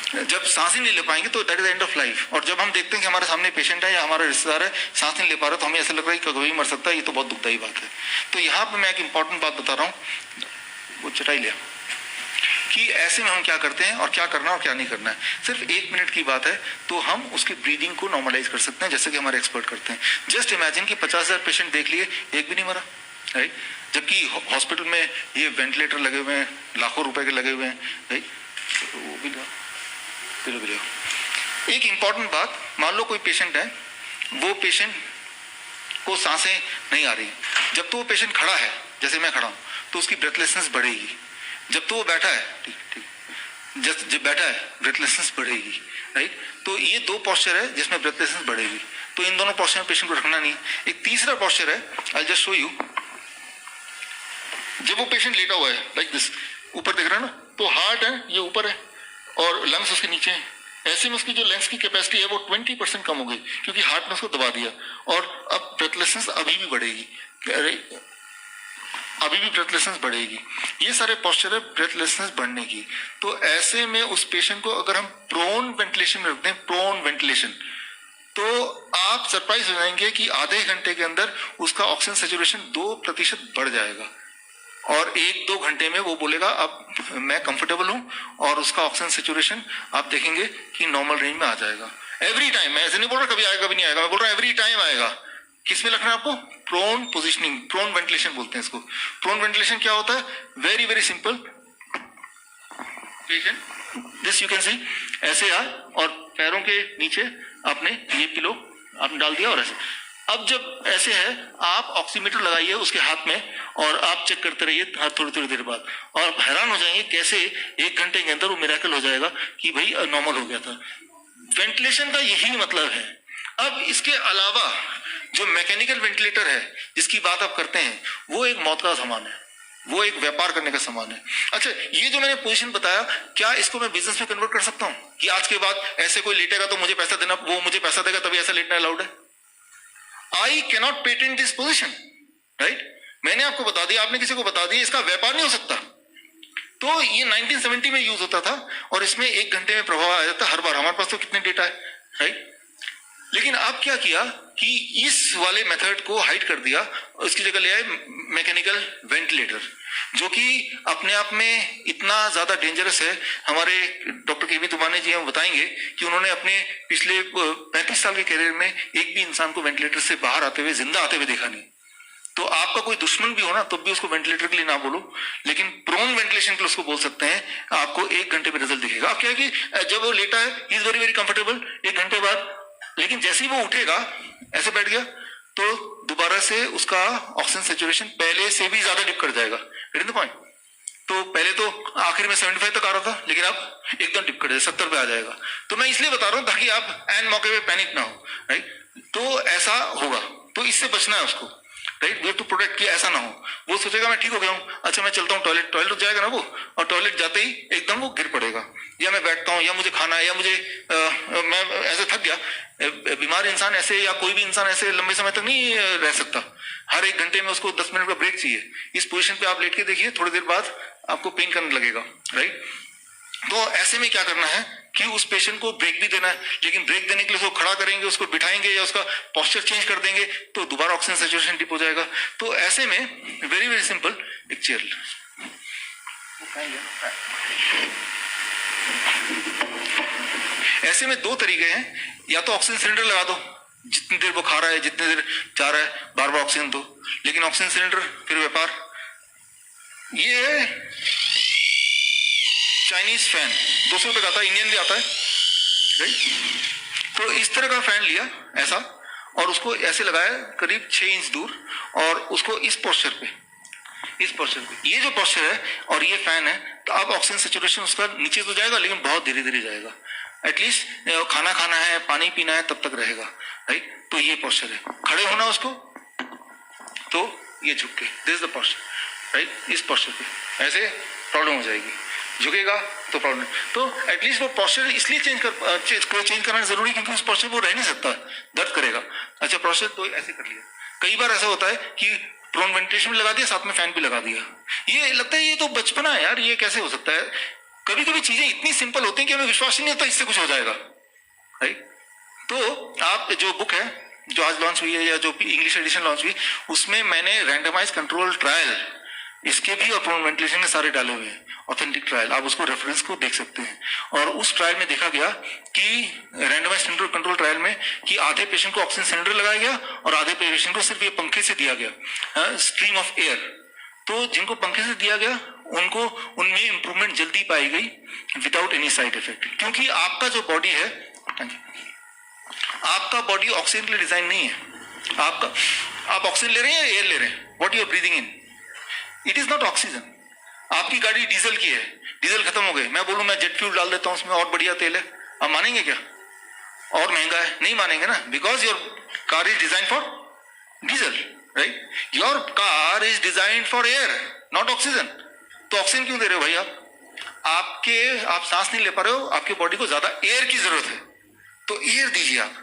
जब सांस ही नहीं ले पाएंगे तो that is end of life. और जब हम देखते हैं कि हमारे सामने पेशेंट है या हमारा रिश्तेदार है सांस नहीं ले पा रहा, तो हमें ऐसा लग रहा है कि कभी मर सकता है, ये तो बहुत दुखदायी बात है। तो यहाँ पे मैं एक इंपॉर्टेंट बात बता रहा हूँ, वो चटाई लिया, कि ऐसे में हम क्या करते हैं और क्या करना और क्या नहीं करना है। सिर्फ 1 मिनट की बात है तो हम उसकी ब्रीदिंग को नॉर्मलाइज कर सकते हैं, जैसे कि हमारे एक्सपर्ट करते हैं। जस्ट इमेजिन कि 50,000 पेशेंट देख लिए, एक भी नहीं मरा, राइट? जबकि हॉस्पिटल में ये वेंटिलेटर लगे हुए हैं, लाखों रुपए के लगे हुए हैं, राइट? तो वो भी लो। एक इंपॉर्टेंट बात, मान लो कोई पेशेंट है, वो पेशेंट को सांसें नहीं आ रही, जब तो वो पेशेंट खड़ा है, जैसे मैं खड़ा हूं, तो उसकी ब्रेथलेसनेस बढ़ेगी। जब तो वो बैठा है, ठीक, जब बैठा है ब्रेथलेसनेस बढ़ेगी, राइट? तो ये 2 पॉस्चर है जिसमें ब्रेथलेसनेस बढ़ेगी। तो इन दोनों पॉस्चर में पेशेंट को रखना नहीं। एक तीसरा पॉस्चर है, आई जस्ट शो यू। जब वो पेशेंट लेटा हुआ है लाइक दिस, ऊपर देख रहा है ना, तो हार्ट है ये ऊपर है और लंग्स उसके नीचे है। ऐसे में उसकी जो लंग्स की कैपेसिटी है वो 20% कम हो गई, क्योंकि हार्ट ने उसको दबा दिया। और अब ब्रेथलेसनेस अभी भी बढ़ेगी, अभी भी ब्रेथलेसनेस बढ़ेगी। ये सारे पॉस्चर है ब्रेथलेसनेस बढ़ने की। तो ऐसे में उस पेशेंट को अगर हम प्रोन वेंटिलेशन में रखते हैं, प्रोन वेंटिलेशन, तो आप सरप्राइज हो जाएंगे कि आधे घंटे के अंदर उसका ऑक्सीजन सैचुरेशन 2% बढ़ जाएगा। और 1-2 घंटे में वो बोलेगा अब मैं कंफर्टेबल हूं, और उसका ऑक्सीजन सैचुरेशन आप देखेंगे कि नॉर्मल रेंज में आ जाएगा। एवरी टाइम, मैं ऐसे नहीं बोल रहा कभी आएगा कभी नहीं आएगा, मैं बोल रहा एवरी टाइम आएगा। किस में रखना है आपको? प्रोन पोजिशनिंग, प्रोन वेंटिलेशन बोलते हैं इसको। प्रोन वेंटिलेशन क्या होता है? Very very simple. Patient this you can see, ऐसे आ, और पैरों के नीचे आपने ये पिलो आपने डाल दिया, और ऐसे। अब जब ऐसे है, आप ऑक्सीमीटर लगाइए उसके हाथ में और आप चेक करते रहिए थोड़ी थोड़ी देर बाद, और आप हैरान हो जाएंगे कैसे 1 घंटे के अंदर वो मिरेकल हो जाएगा कि भाई नॉर्मल हो गया था। वेंटिलेशन का यही मतलब है। अब इसके अलावा जो मैकेनिकल वेंटिलेटर है जिसकी बात आप करते हैं, वो एक मौत का सामान है, वो एक व्यापार करने का सामान है। अच्छा, ये जो मैंने पोजीशन बताया, क्या इसको मैं बिजनेस में कन्वर्ट कर सकता हूं कि आज के बाद ऐसे कोई लेटेगा तो मुझे पैसा देना, वो मुझे पैसा देगा तभी ऐसा लेटना अलाउड है? I cannot patent this position, right? मैंने आपको बता दिया, आपने किसी को बता दिया, इसका व्यापार नहीं हो सकता। तो ये 1970 में यूज होता था और इसमें 1 घंटे में प्रभाव आ जाता हर बार। हमारे पास तो कितने डेटा है, राइट? लेकिन अब क्या किया कि इस वाले मेथड को हाइड कर दिया, उसकी जगह ले आए मैकेनिकल वेंटिलेटर, जो कि अपने आप में इतना ज्यादा डेंजरस है। हमारे डॉक्टर के वी तुमाने जी हम बताएंगे कि उन्होंने अपने पिछले 35 साल के करियर में एक भी इंसान को वेंटिलेटर से बाहर आते हुए, जिंदा आते हुए देखा नहीं। तो आपका कोई दुश्मन भी हो ना, तब भी उसको वेंटिलेटर के लिए ना बोलो, लेकिन प्रोन वेंटिलेशन के लिए उसको बोल सकते हैं। आपको 1 घंटे में रिजल्ट दिखेगा। अब क्या है कि जब वो लेटा है, he is very very comfortable 1 घंटे बाद, लेकिन जैसे ही वो उठेगा, ऐसे बैठ गया, तो दोबारा से उसका ऑक्सीजन सैचुरेशन पहले से भी ज्यादा डिप कर जाएगा। Get the point? तो पहले तो आखिर में 75 तक आ रहा था, लेकिन अब एकदम डिप कर जाएगा, 70 पे आ जाएगा। तो मैं इसलिए बता रहा हूं ताकि आप एन मौके पे पैनिक ना हो, राइट? तो ऐसा होगा, तो इससे बचना है उसको, right? We have to protect, कि ऐसा ना हो। वो सोचेगा मैं ठीक हो गया हूँ, अच्छा मैं चलता हूँ टॉयलेट, टॉयलेट जाएगा ना वो, और टॉयलेट जाते ही एकदम वो गिर पड़ेगा, या मैं बैठता हूँ, या मुझे खाना है, या मुझे मैं ऐसे थक गया। बीमार इंसान ऐसे, या कोई भी इंसान ऐसे लंबे समय तक नहीं रह सकता। हर 1 घंटे में उसको 10 मिनट का ब्रेक चाहिए। इस पोजीशन पे आप लेट के देखिए, थोड़ी देर बाद आपको पेन करने लगेगा, राइट? तो ऐसे में क्या करना है कि उस पेशेंट को ब्रेक भी देना है, लेकिन ब्रेक देने के लिए उसको खड़ा करेंगे, उसको बिठाएंगे या उसका पोस्चर चेंज कर देंगे तो दोबारा ऑक्सीजन सैचुरेशन डिप हो जाएगा। तो ऐसे में वेरी वेरी सिंपल, एक चेयर, ऐसे में 2 तरीके हैं, या तो ऑक्सीजन सिलेंडर लगा दो, जितनी देर वो खा रहा है, जितनी देर जा रहा है, बार बार ऑक्सीजन दो, लेकिन ऑक्सीजन सिलेंडर फिर व्यापार। ये चाइनीज फैन 200 रुपए का आता है, इंडियन भी आता है, राइट? तो इस तरह का फैन लिया ऐसा, और उसको ऐसे लगाया करीब 6 इंच दूर, और उसको इस पोस्चर पे, ये जो पोस्चर है और ये फैन है, तो अब ऑक्सीजन सैचुरेशन उसका नीचे तो जाएगा, लेकिन बहुत धीरे धीरे जाएगा। एटलीस्ट खाना खाना है, पानी पीना है, तब तक रहेगा, राइट? तो ये पोस्चर है। खड़े होना उसको, तो ये झुक के, this is the posture, right? इस पोस्चर पे ऐसे प्रॉब्लम हो जाएगी, झुकेगा तो प्रॉब्लम। तो एटलीस्ट वो पोस्चर इसलिए चेंज करना जरूरी, क्योंकि उस पोस्चर वो रह नहीं सकता, दर्द करेगा। अच्छा, पोस्चर तो ऐसे कर लिया। कई बार ऐसा होता है कि प्रोन वेंटिलेशन भी लगा दिया, साथ में फैन भी लगा दिया। ये लगता है ये तो बचपना है यार, ये कैसे हो सकता है? कभी कभी चीजें इतनी सिंपल होती हैं कि हमें विश्वास ही नहीं होता इससे कुछ हो जाएगा, राइट। तो आप जो बुक है जो आज लॉन्च हुई है या जो इंग्लिश एडिशन लॉन्च हुई, उसमें मैंने रैंडमाइज कंट्रोल ट्रायल इसके भी और प्रोन वेंटिलेशन के सारे डाले हुए हैं, ऑथेंटिक ट्रायल, आप उसको रेफरेंस को देख सकते हैं। और उस ट्रायल में देखा गया कि रैंडमाइज कंट्रोल ट्रायल में कि आधे पेशेंट को ऑक्सीजन सिलेंडर लगाया गया और आधे पेशेंट को सिर्फ ये पंखे से दिया गया, स्ट्रीम ऑफ एयर। तो जिनको पंखे से दिया गया उनको उनमें इंप्रूवमेंट जल्दी पाई गई विदाउट एनी साइड इफेक्ट, क्योंकि आपका जो बॉडी है, आपका बॉडी ऑक्सीजन के लिए डिजाइन नहीं है। आप ऑक्सीजन ले रहे हैं या एयर ले रहे हैं, what you are breathing in, it is not oxygen. आपकी गाड़ी डीजल की है, डीजल खत्म हो गई, मैं बोलूं मैं जेट फ्यूल डाल देता हूं उसमें और बढ़िया तेल है, आप मानेंगे क्या? और महंगा है, नहीं मानेंगे ना, because your car is design for diesel, right. Your car is design for air not oxygen. तो ऑक्सीजन क्यों दे रहे हो भाई आप सांस नहीं ले पा रहे हो, आपके बॉडी को ज्यादा एयर की जरूरत है, तो एयर दीजिए, आप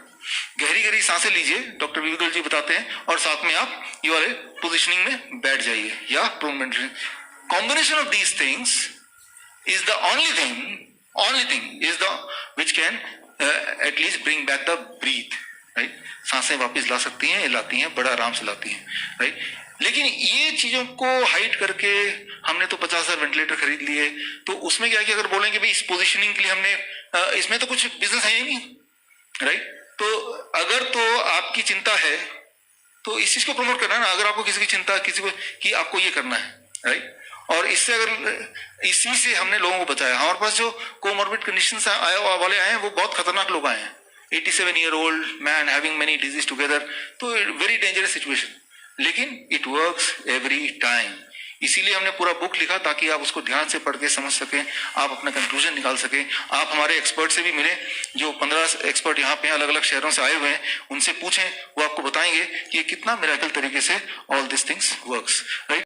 गहरी गहरी सांसें लीजिए, डॉक्टर विवेक जी बताते हैं, और साथ में आप ये वाले पोजिशनिंग में बैठ जाइए या combination of these things is the only thing is the which can at least bring back the breath, right. सांसें वापस ला सकती हैं, लाती हैं, बड़ा आराम से लाती हैं, राइट। लेकिन ये चीजों को हाइड करके हमने तो 50,000 वेंटिलेटर खरीद लिए, तो उसमें क्या है कि अगर बोलेंगे भाई इस पोजिशनिंग के लिए हमने इसमें तो कुछ बिजनेस है ही नहीं, राइट। तो अगर तो आपकी चिंता है तो इस चीज को प्रमोट करना है ना, अगर आपको किसी की चिंता किसी को कि आपको ये करना है, राइट। और इससे अगर इसी से हमने लोगों को बचाया। हमारे पास जो कोमॉर्बिड कंडीशंस वाले आए हैं वो बहुत खतरनाक लोग आए हैं, 87-year-old man having many disease together, तो वेरी डेंजरस सिचुएशन, लेकिन इट वर्क्स एवरी टाइम। इसीलिए हमने पूरा बुक लिखा ताकि आप उसको ध्यान से पढ़ के समझ सकें, आप अपना कंक्लूजन निकाल सकें। आप हमारे एक्सपर्ट से भी मिले, जो 15 एक्सपर्ट यहाँ पे अलग अलग शहरों से आए हुए हैं, उनसे पूछें, वो आपको बताएंगे कि कितना मिरेकल तरीके से all this things works, right.